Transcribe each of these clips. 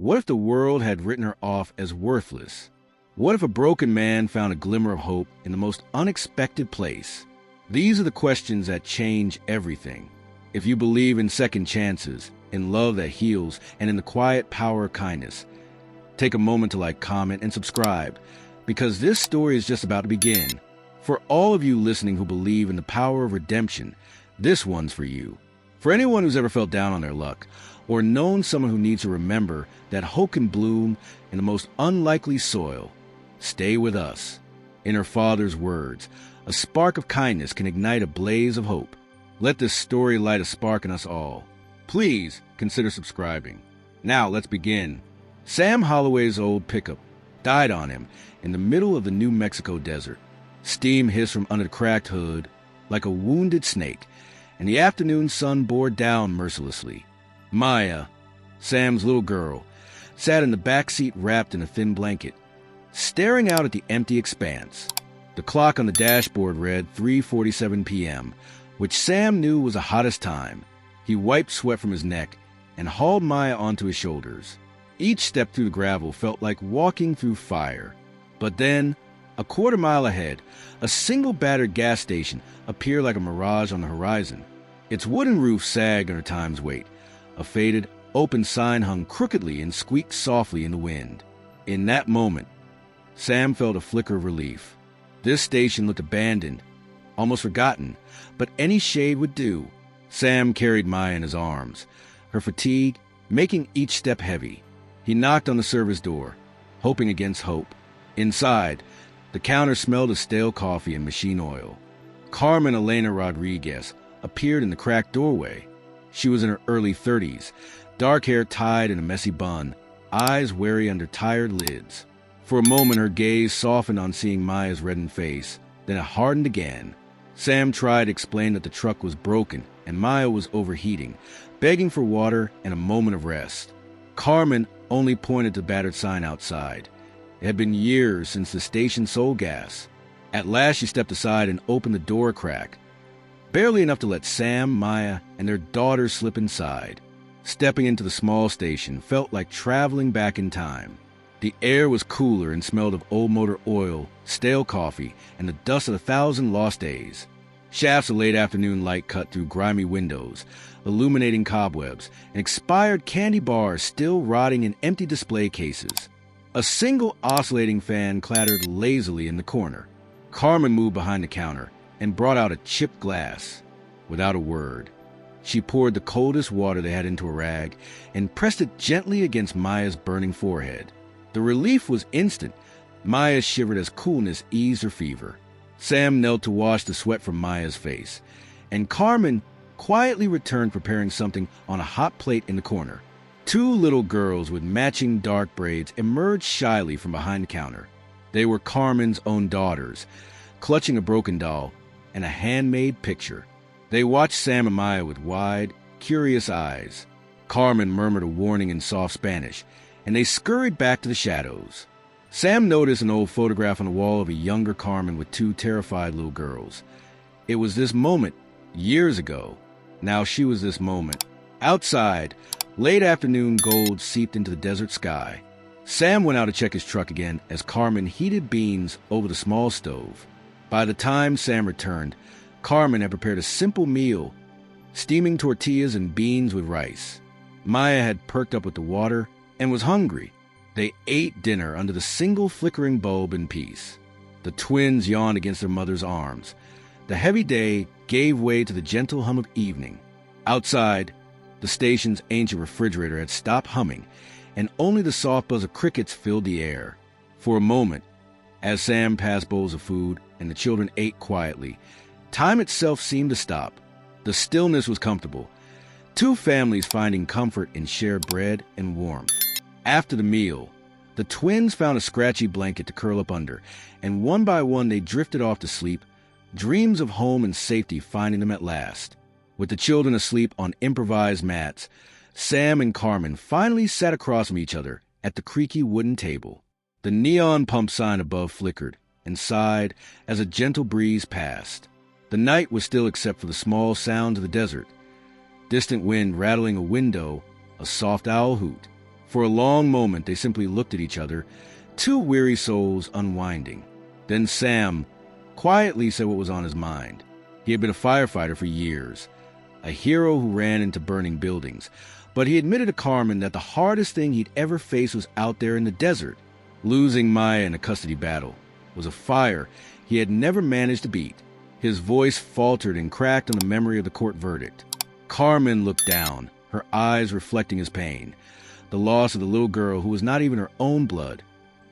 What if the world had written her off as worthless? What if a broken man found a glimmer of hope in the most unexpected place? These are the questions that change everything. If you believe in second chances, in love that heals, and in the quiet power of kindness, take a moment to like, comment, and subscribe, because this story is just about to begin. For all of you listening who believe in the power of redemption, this one's for you. For anyone who's ever felt down on their luck, or known someone who needs to remember that hope can bloom in the most unlikely soil, stay with us. In her father's words, a spark of kindness can ignite a blaze of hope. Let this story light a spark in us all. Please consider subscribing. Now let's begin. Sam Holloway's old pickup died on him in the middle of the New Mexico desert. Steam hissed from under the cracked hood like a wounded snake, and the afternoon sun bore down mercilessly. Maya, Sam's little girl, sat in the back seat wrapped in a thin blanket, staring out at the empty expanse. The clock on the dashboard read 3:47 p.m., which Sam knew was the hottest time. He wiped sweat from his neck and hauled Maya onto his shoulders. Each step through the gravel felt like walking through fire. But then, a quarter mile ahead, a single battered gas station appeared like a mirage on the horizon. Its wooden roof sagged under time's weight. A faded, open sign hung crookedly and squeaked softly in the wind. In that moment, Sam felt a flicker of relief. This station looked abandoned, almost forgotten, but any shade would do. Sam carried Maya in his arms, her fatigue making each step heavy. He knocked on the service door, hoping against hope. Inside, the counter smelled of stale coffee and machine oil. Carmen Elena Rodriguez appeared in the cracked doorway. She was in her early 30s, dark hair tied in a messy bun, eyes wary under tired lids. For a moment, her gaze softened on seeing Maya's reddened face, then it hardened again. Sam tried to explain that the truck was broken and Maya was overheating, begging for water and a moment of rest. Carmen only pointed to the battered sign outside. It had been years since the station sold gas. At last, she stepped aside and opened the door a crack, barely enough to let Sam, Maya, and their daughter slip inside. Stepping into the small station felt like traveling back in time. The air was cooler and smelled of old motor oil, stale coffee, and the dust of 1,000 lost days. Shafts of late afternoon light cut through grimy windows, illuminating cobwebs, and expired candy bars still rotting in empty display cases. A single oscillating fan clattered lazily in the corner. Carmen moved behind the counter and brought out a chipped glass. Without a word, she poured the coldest water they had into a rag and pressed it gently against Maya's burning forehead. The relief was instant. Maya shivered as coolness eased her fever. Sam knelt to wash the sweat from Maya's face, and Carmen quietly returned preparing something on a hot plate in the corner. Two little girls with matching dark braids emerged shyly from behind the counter. They were Carmen's own daughters, clutching a broken doll and a handmade picture. They watched Sam and Maya with wide, curious eyes. Carmen murmured a warning in soft Spanish, and they scurried back to the shadows. Sam noticed an old photograph on the wall of a younger Carmen with two terrified little girls. It was this moment, years ago. Now she was this moment. Outside, late afternoon gold seeped into the desert sky. Sam went out to check his truck again as Carmen heated beans over the small stove. By the time Sam returned, Carmen had prepared a simple meal, steaming tortillas and beans with rice. Maya had perked up with the water and was hungry. They ate dinner under the single flickering bulb in peace. The twins yawned against their mother's arms. The heavy day gave way to the gentle hum of evening. Outside, the station's ancient refrigerator had stopped humming, and only the soft buzz of crickets filled the air. For a moment, as Sam passed bowls of food and the children ate quietly, time itself seemed to stop. The stillness was comfortable, two families finding comfort in shared bread and warmth. After the meal, the twins found a scratchy blanket to curl up under, and one by one they drifted off to sleep, dreams of home and safety finding them at last. With the children asleep on improvised mats, Sam and Carmen finally sat across from each other at the creaky wooden table. The neon pump sign above flickered and sighed as a gentle breeze passed. The night was still except for the small sounds of the desert. Distant wind rattling a window, a soft owl hoot. For a long moment, they simply looked at each other, two weary souls unwinding. Then Sam quietly said what was on his mind. He had been a firefighter for years, a hero who ran into burning buildings, but he admitted to Carmen that the hardest thing he'd ever faced was out there in the desert. Losing Maya in a custody battle was a fire he had never managed to beat. His voice faltered and cracked on the memory of the court verdict. Carmen looked down, her eyes reflecting his pain, the loss of the little girl who was not even her own blood,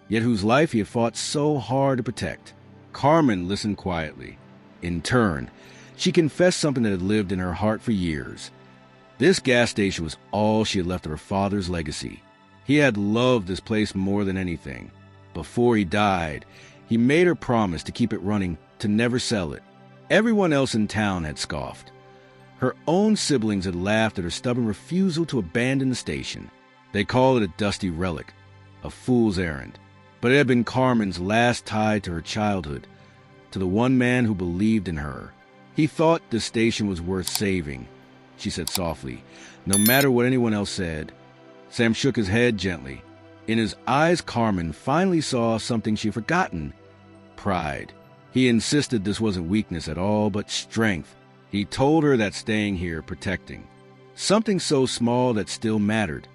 yet whose life he had fought so hard to protect. Carmen listened quietly. In turn, she confessed something that had lived in her heart for years. This gas station was all she had left of her father's legacy. He had loved this place more than anything. Before he died, he made her promise to keep it running, to never sell it. Everyone else in town had scoffed. Her own siblings had laughed at her stubborn refusal to abandon the station. They called it a dusty relic, a fool's errand. But it had been Carmen's last tie to her childhood, to the one man who believed in her. He thought the station was worth saving, she said softly, no matter what anyone else said. Sam shook his head gently. In his eyes, Carmen finally saw something she'd forgotten: pride. He insisted this wasn't weakness at all, but strength. He told her that staying here, protecting something so small that still mattered,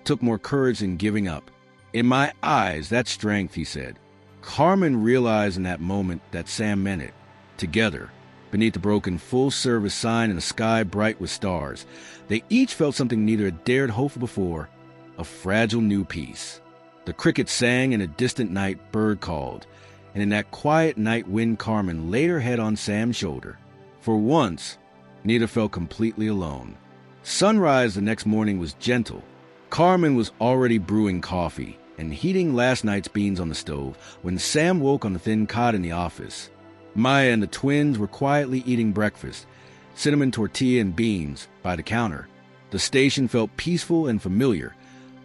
took more courage than giving up. In my eyes, that's strength, he said. Carmen realized in that moment that Sam meant it. Together, beneath the broken full-service sign in a sky bright with stars, they each felt something neither had dared hope for before: a fragile new peace. The crickets sang, in a distant night bird called, and in that quiet night wind Carmen laid her head on Sam's shoulder. For once, neither felt completely alone. Sunrise the next morning was gentle. Carmen was already brewing coffee and heating last night's beans on the stove when Sam woke on the thin cot in the office. Maya and the twins were quietly eating breakfast, cinnamon tortilla and beans, by the counter. The station felt peaceful and familiar,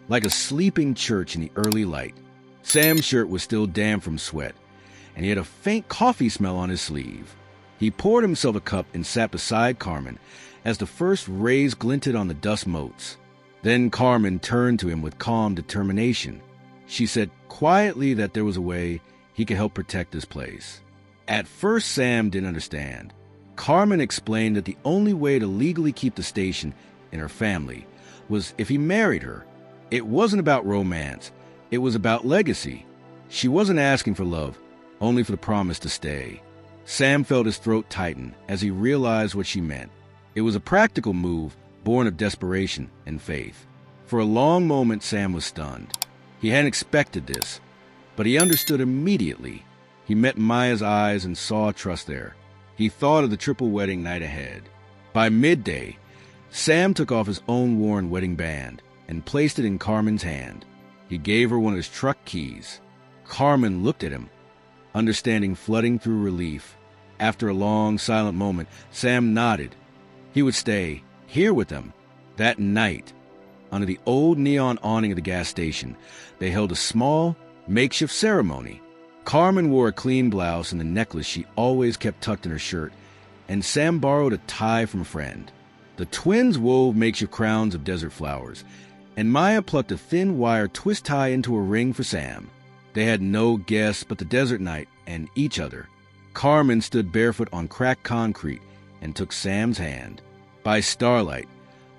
like a sleeping church in the early light. Sam's shirt was still damp from sweat, and he had a faint coffee smell on his sleeve. He poured himself a cup and sat beside Carmen as the first rays glinted on the dust motes. Then Carmen turned to him with calm determination. She said quietly that there was a way he could help protect this place. At first, Sam didn't understand. Carmen explained that the only way to legally keep the station in her family was if he married her. It wasn't about romance. It was about legacy. She wasn't asking for love, only for the promise to stay. Sam felt his throat tighten as he realized what she meant. It was a practical move, born of desperation and faith. For a long moment, Sam was stunned. He hadn't expected this, but he understood immediately. He met Maya's eyes and saw trust there. He thought of the triple wedding night ahead. By midday, Sam took off his own worn wedding band and placed it in Carmen's hand. He gave her one of his truck keys. Carmen looked at him, understanding flooding through relief. After a long, silent moment, Sam nodded. He would stay here with them. That night, under the old neon awning of the gas station, they held a small, makeshift ceremony. Carmen wore a clean blouse and the necklace she always kept tucked in her shirt, and Sam borrowed a tie from a friend. The twins wove makeshift crowns of desert flowers, and Maya plucked a thin wire twist tie into a ring for Sam. They had no guests but the desert night and each other. Carmen stood barefoot on cracked concrete and took Sam's hand. By starlight,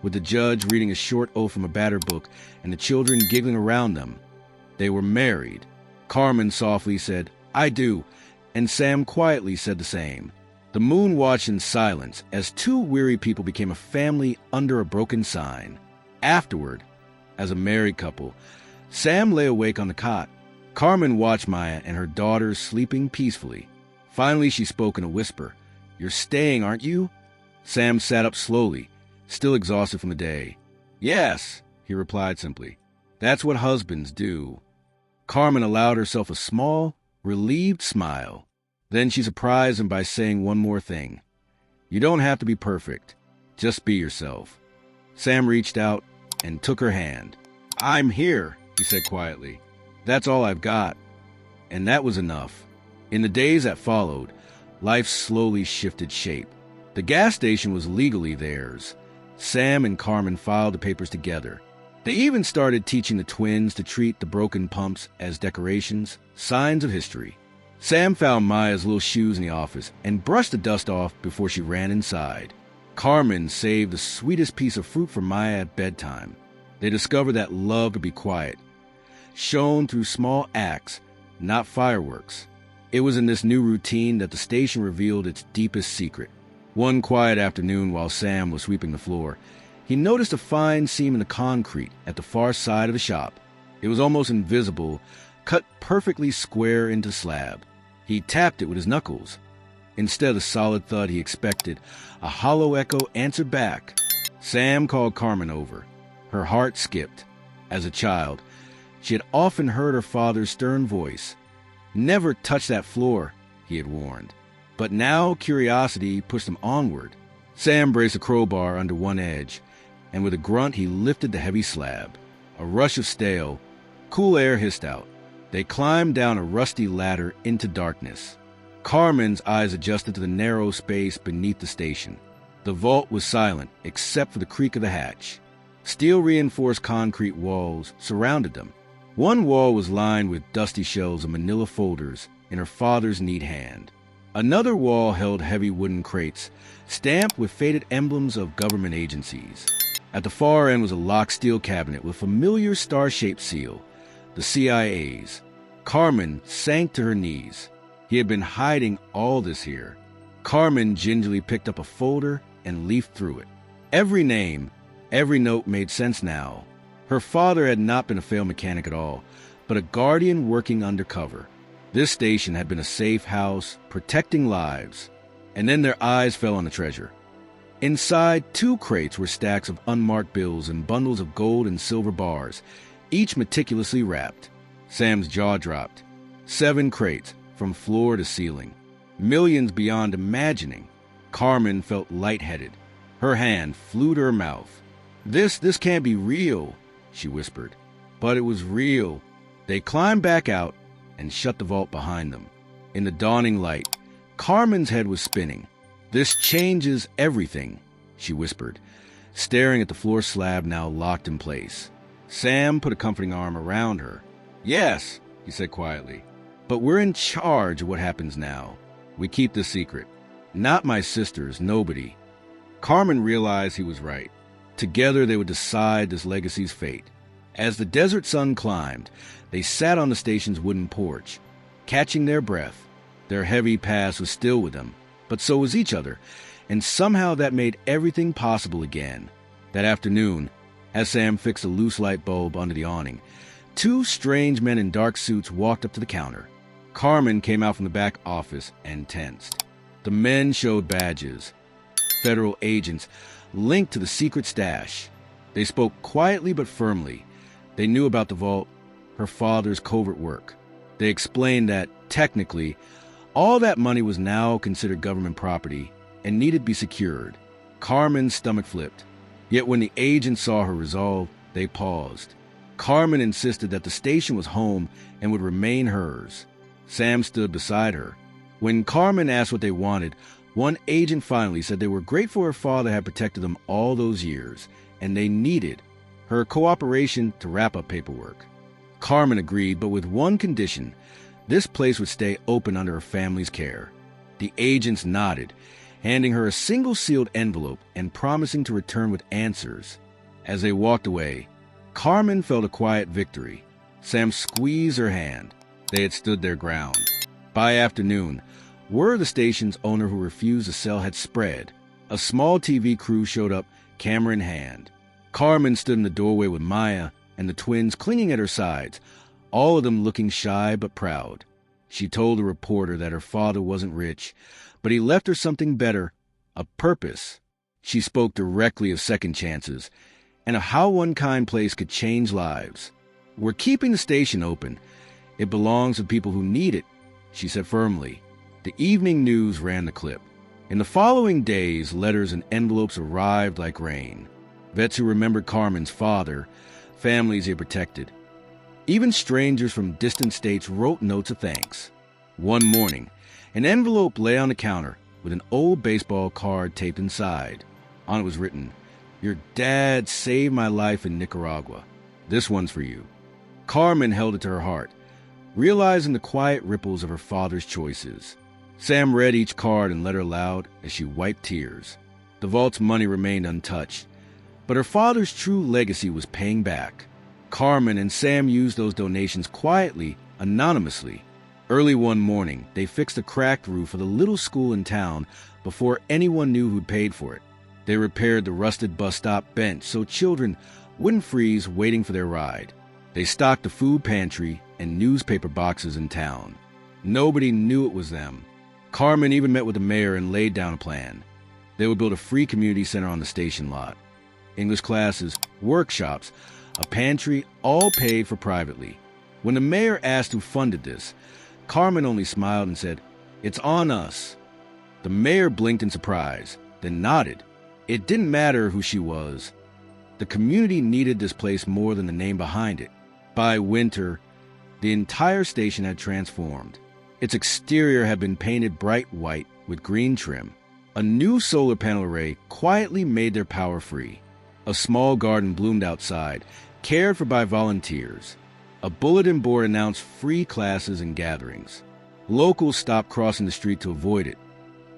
with the judge reading a short oath from a battered book and the children giggling around them, they were married. Carmen softly said, "I do," and Sam quietly said the same. The moon watched in silence as two weary people became a family under a broken sign. Afterward, as a married couple, Sam lay awake on the cot. Carmen watched Maya and her daughters sleeping peacefully. Finally, she spoke in a whisper. "You're staying, aren't you?" Sam sat up slowly, still exhausted from the day. "Yes," he replied simply. "That's what husbands do." Carmen allowed herself a small, relieved smile. Then she surprised him by saying one more thing. "You don't have to be perfect. Just be yourself." Sam reached out and took her hand. "I'm here," he said quietly. "That's all I've got." And that was enough. In the days that followed, life slowly shifted shape. The gas station was legally theirs. Sam and Carmen filed the papers together. They even started teaching the twins to treat the broken pumps as decorations, signs of history. Sam found Maya's little shoes in the office and brushed the dust off before she ran inside. Carmen saved the sweetest piece of fruit for Maya at bedtime. They discovered that love could be quiet, shown through small acts, not fireworks. It was in this new routine that the station revealed its deepest secret. One quiet afternoon while Sam was sweeping the floor, he noticed a fine seam in the concrete at the far side of the shop. It was almost invisible, cut perfectly square into slab. He tapped it with his knuckles. Instead of the solid thud he expected, a hollow echo answered back. Sam called Carmen over. Her heart skipped. As a child, she had often heard her father's stern voice. "Never touch that floor," he had warned. But now curiosity pushed him onward. Sam braced a crowbar under one edge, and with a grunt he lifted the heavy slab. A rush of stale, cool air hissed out. They climbed down a rusty ladder into darkness. Carmen's eyes adjusted to the narrow space beneath the station. The vault was silent, except for the creak of the hatch. Steel-reinforced concrete walls surrounded them. One wall was lined with dusty shelves of manila folders in her father's neat hand. Another wall held heavy wooden crates, stamped with faded emblems of government agencies. At the far end was a locked steel cabinet with a familiar star-shaped seal, the CIA's. Carmen sank to her knees. He had been hiding all this here. Carmen gingerly picked up a folder and leafed through it. Every name, every note made sense now. Her father had not been a failed mechanic at all, but a guardian working undercover. This station had been a safe house, protecting lives. And then their eyes fell on the treasure. Inside, 2 crates were stacks of unmarked bills and bundles of gold and silver bars, each meticulously wrapped. Sam's jaw dropped. 7 crates, from floor to ceiling. Millions beyond imagining. Carmen felt lightheaded. Her hand flew to her mouth. This can't be real," she whispered. But it was real. They climbed back out and shut the vault behind them. In the dawning light, Carmen's head was spinning. "This changes everything," she whispered, staring at the floor slab now locked in place. Sam put a comforting arm around her. "Yes," he said quietly, "but we're in charge of what happens now. We keep the secret. Not my sisters, nobody." Carmen realized he was right. Together they would decide this legacy's fate. As the desert sun climbed, they sat on the station's wooden porch, catching their breath. Their heavy past was still with them, but so was each other, and somehow that made everything possible again. That afternoon, as Sam fixed a loose light bulb under the awning, 2 strange men in dark suits walked up to the counter. Carmen came out from the back office and tensed. The men showed badges, federal agents linked to the secret stash. They spoke quietly but firmly. They knew about the vault, her father's covert work. They explained that, technically, all that money was now considered government property and needed to be secured. Carmen's stomach flipped. Yet when the agents saw her resolve, they paused. Carmen insisted that the station was home and would remain hers. Sam stood beside her. When Carmen asked what they wanted, one agent finally said they were grateful her father had protected them all those years, and they needed her cooperation to wrap up paperwork. Carmen agreed, but with one condition: this place would stay open under her family's care. The agents nodded, handing her a single sealed envelope and promising to return with answers. As they walked away, Carmen felt a quiet victory. Sam squeezed her hand. They had stood their ground. By afternoon, word of the station's owner who refused to sell had spread. A small TV crew showed up, camera in hand. Carmen stood in the doorway with Maya and the twins clinging at her sides, all of them looking shy but proud. She told the reporter that her father wasn't rich, but he left her something better, a purpose. She spoke directly of second chances and of how one kind place could change lives. "We're keeping the station open. It belongs to people who need it," she said firmly. The evening news ran the clip. In the following days, letters and envelopes arrived like rain. Vets who remembered Carmen's father, families he had protected. Even strangers from distant states wrote notes of thanks. One morning, an envelope lay on the counter with an old baseball card taped inside. On it was written, "Your dad saved my life in Nicaragua." This one's for you." Carmen held it to her heart, realizing the quiet ripples of her father's choices. Sam read each card and let her aloud as she wiped tears. The vault's money remained untouched, but her father's true legacy was paying back. Carmen and Sam used those donations quietly, anonymously. Early one morning, they fixed a cracked roof of the little school in town before anyone knew who'd paid for it. They repaired the rusted bus stop bench so children wouldn't freeze waiting for their ride. They stocked the food pantry and newspaper boxes in town. Nobody knew it was them. Carmen even met with the mayor and laid down a plan. They would build a free community center on the station lot. English classes, workshops, a pantry, all paid for privately. When the mayor asked who funded this, Carmen only smiled and said, "It's on us." The mayor blinked in surprise, then nodded. It didn't matter who she was. The community needed this place more than the name behind it. By winter, the entire station had transformed. Its exterior had been painted bright white with green trim. A new solar panel array quietly made their power free. A small garden bloomed outside, cared for by volunteers. A bulletin board announced free classes and gatherings. Locals stopped crossing the street to avoid it.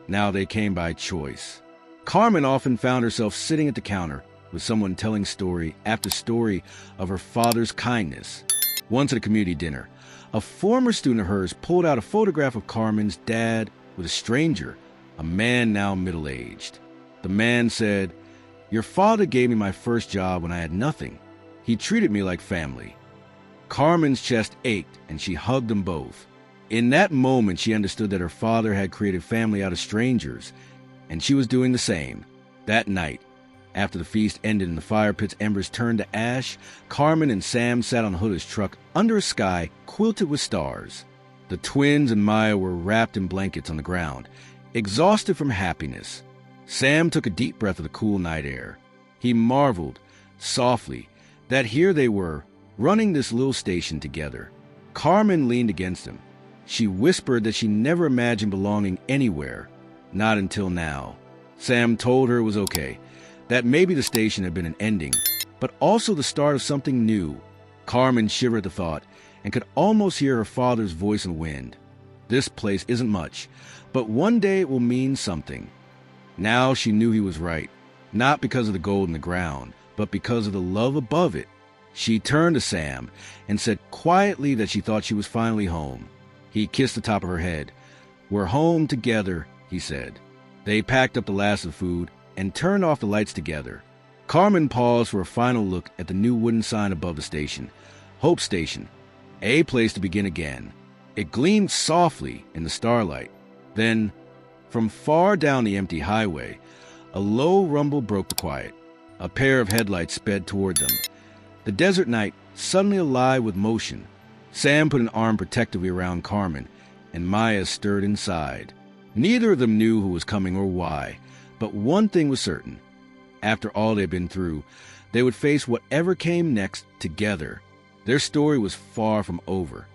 Now they came by choice. Carmen often found herself sitting at the counter with someone telling story after story of her father's kindness. Once at a community dinner, a former student of hers pulled out a photograph of Carmen's dad with a stranger, a man now middle-aged. The man said, "Your father gave me my first job when I had nothing. He treated me like family." Carmen's chest ached, and she hugged them both. In that moment, she understood that her father had created family out of strangers, and she was doing the same. That night, after the feast ended and the fire pit's embers turned to ash, Carmen and Sam sat on the hood of his truck under a sky quilted with stars. The twins and Maya were wrapped in blankets on the ground, exhausted from happiness. Sam took a deep breath of the cool night air. He marveled, softly, that here they were, running this little station together. Carmen leaned against him. She whispered that she never imagined belonging anywhere, not until now. Sam told her it was okay, that maybe the station had been an ending, but also the start of something new. Carmen shivered at the thought and could almost hear her father's voice in the wind. This place isn't much, but one day it will mean something. Now she knew he was right, not because of the gold in the ground, but because of the love above it. She turned to Sam and said quietly that she thought she was finally home. He kissed the top of her head. "We're home together," he said. They packed up the last of the food and turned off the lights together. Carmen paused for a final look at the new wooden sign above the station. Hope Station, a place to begin again. It gleamed softly in the starlight. Then, from far down the empty highway, a low rumble broke the quiet. A pair of headlights sped toward them. The desert night suddenly alive with motion. Sam put an arm protectively around Carmen, and Maya stirred inside. Neither of them knew who was coming or why, but one thing was certain. After all they'd been through, they would face whatever came next together. Their story was far from over.